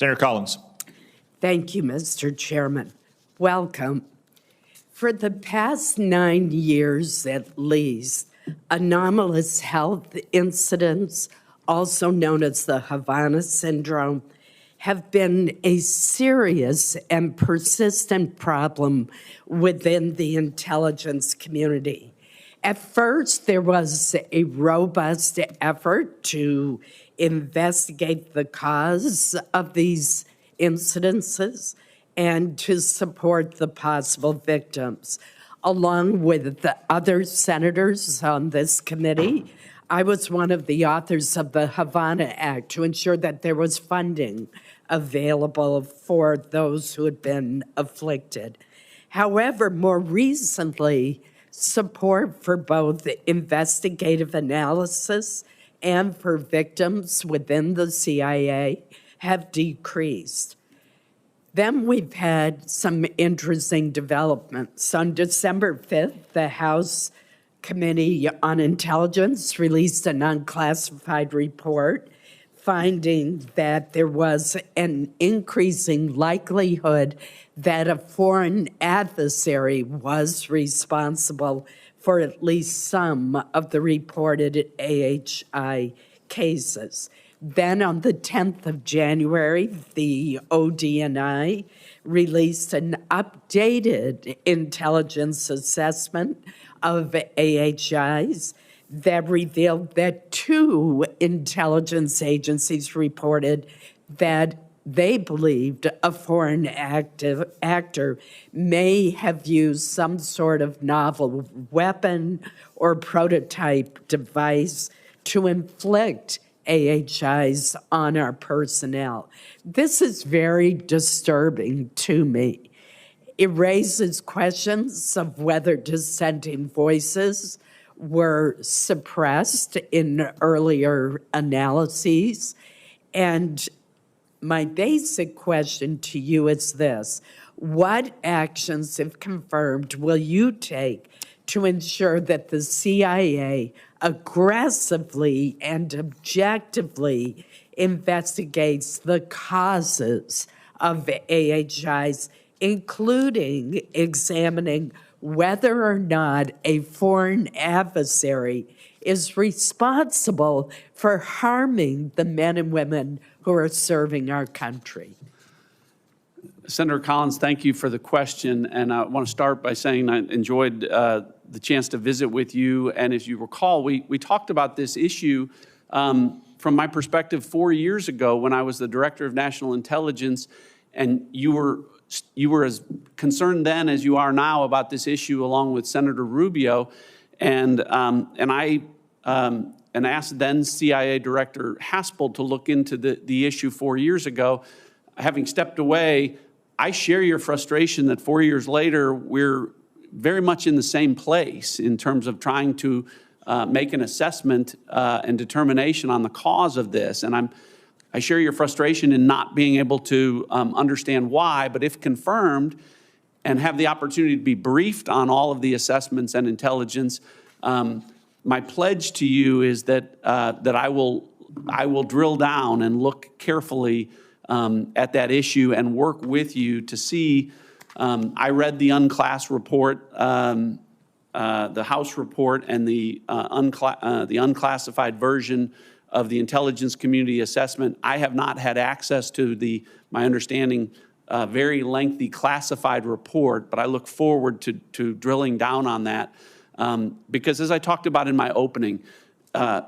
Senator Collins. Thank you, Mr. Chairman. Welcome. For the past 9 years at least, anomalous health incidents, also known as the Havana Syndrome, have been a serious and persistent problem within the intelligence community. At first, there was a robust effort to investigate the cause of these incidences and to support the possible victims. Along with the other senators on this committee, I was one of the authors of the Havana Act to ensure that there was funding available for those who had been afflicted. However, more recently, support for both investigative analysis and for victims within the CIA have decreased. Then we've had some interesting developments. On December 5th, the House Committee on Intelligence released an unclassified report finding that there was an increasing likelihood that a foreign adversary was responsible for at least some of the reported AHI cases. Then on the 10th of January, the ODNI released an updated intelligence assessment of AHIs that revealed that 2 intelligence agencies reported that they believed a foreign actor may have used some sort of novel weapon or prototype device to inflict AHIs on our personnel. This is very disturbing to me. It raises questions of whether dissenting voices were suppressed in earlier analyses. And my basic question to you is this: what actions, if confirmed, will you take to ensure that the CIA aggressively and objectively investigates the causes of AHIs, including examining whether or not a foreign adversary is responsible for harming the men and women who are serving our country? Senator Collins, thank you for the question. And I want to start by saying I enjoyed the chance to visit with you. And as you recall, we talked about this issue from my perspective 4 years ago when I was the Director of National Intelligence, and you were as concerned then as you are now about this issue, along with Senator Rubio. And I asked then CIA Director Haspel to look into the issue 4 years ago. Having stepped away, I share your frustration that 4 years later, we're very much in the same place in terms of trying to make an assessment and determination on the cause of this. And I share your frustration in not being able to understand why, but if confirmed and have the opportunity to be briefed on all of the assessments and intelligence, my pledge to you is that I will drill down and look carefully at that issue and work with you to see. I read the unclass report, the House report, and the unclassified version of the intelligence community assessment. I have not had access to my understanding, very lengthy classified report, but I look forward to drilling down on that because, as I talked about in my opening, the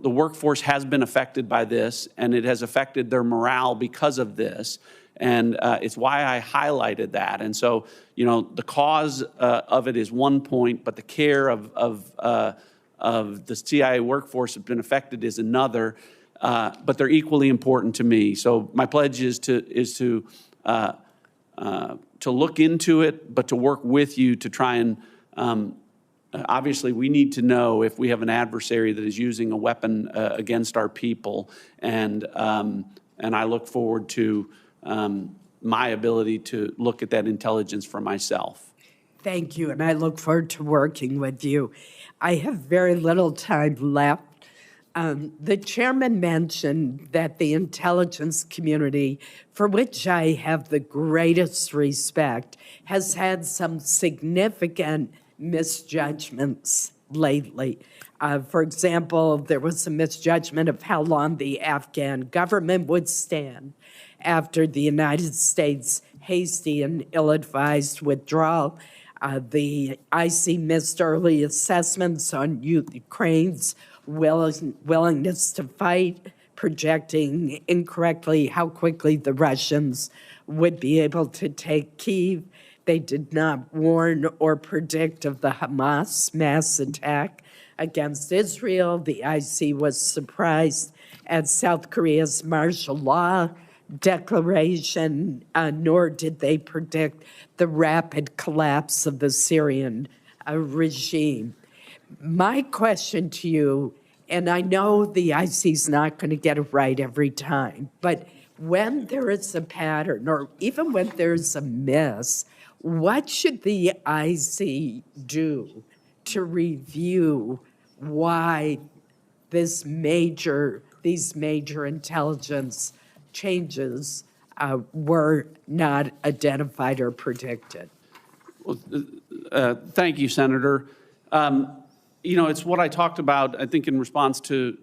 workforce has been affected by this, and it has affected their morale because of this. And it's why I highlighted that. And so, the cause of it is one point, but the care of the CIA workforce have been affected is another, but they're equally important to me. So my pledge is to look into it, but to work with you to try and, obviously we need to know if we have an adversary that is using a weapon against our people. And I look forward to my ability to look at that intelligence for myself. Thank you, and I look forward to working with you. I have very little time left, The chairman mentioned that the intelligence community, for which I have the greatest respect, has had some significant misjudgments lately. For example, there was a misjudgment of how long the Afghan government would stand after the United States' hasty and ill-advised withdrawal. The IC missed early assessments on Ukraine's willingness to fight, projecting incorrectly how quickly the Russians would be able to take Kyiv. They did not warn or predict of the Hamas mass attack against Israel. The IC was surprised at South Korea's martial law declaration, nor did they predict the rapid collapse of the Syrian regime. My question to you, and I know the IC is not going to get it right every time, but when there is a pattern, or even when there's a miss, what should the IC do to review why these major intelligence changes were not identified or predicted? Well, thank you, Senator. It's what I talked about, I think, in response to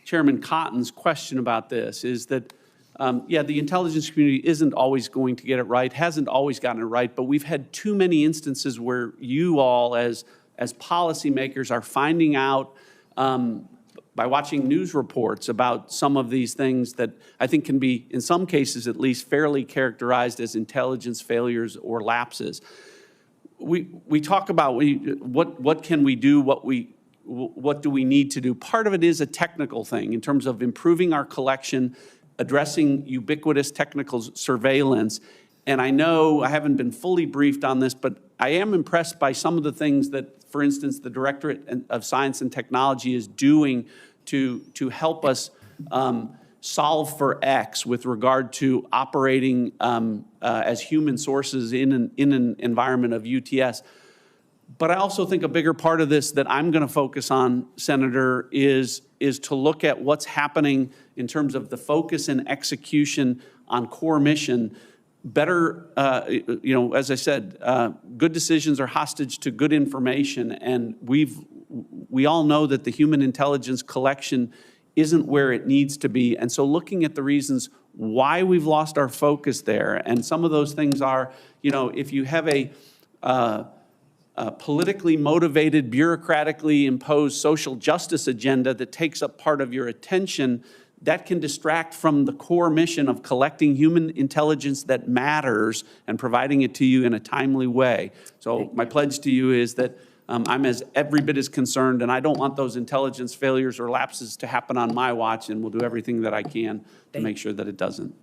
Chairman Cotton's question about this, is that, the intelligence community isn't always going to get it right, hasn't always gotten it right, but we've had too many instances where you all, as policymakers, are finding out by watching news reports about some of these things that I think can be, in some cases at least, fairly characterized as intelligence failures or lapses. We talk about what can we do, what do we need to do. Part of it is a technical thing in terms of improving our collection, addressing ubiquitous technical surveillance. And I know I haven't been fully briefed on this, but I am impressed by some of the things that, for instance, the Directorate of Science and Technology is doing to help us solve for X with regard to operating as human sources in an environment of UTS. But I also think a bigger part of this that I'm going to focus on, Senator, is to look at what's happening in terms of the focus and execution on core mission. Better, as I said, good decisions are hostage to good information, and we all know that the human intelligence collection isn't where it needs to be. And so looking at the reasons why we've lost our focus there, and some of those things are, if you have a politically motivated, bureaucratically imposed social justice agenda that takes up part of your attention, that can distract from the core mission of collecting human intelligence that matters and providing it to you in a timely way. So my pledge to you is that I'm every bit as concerned, and I don't want those intelligence failures or lapses to happen on my watch, and we'll do everything that I can to make sure that it doesn't.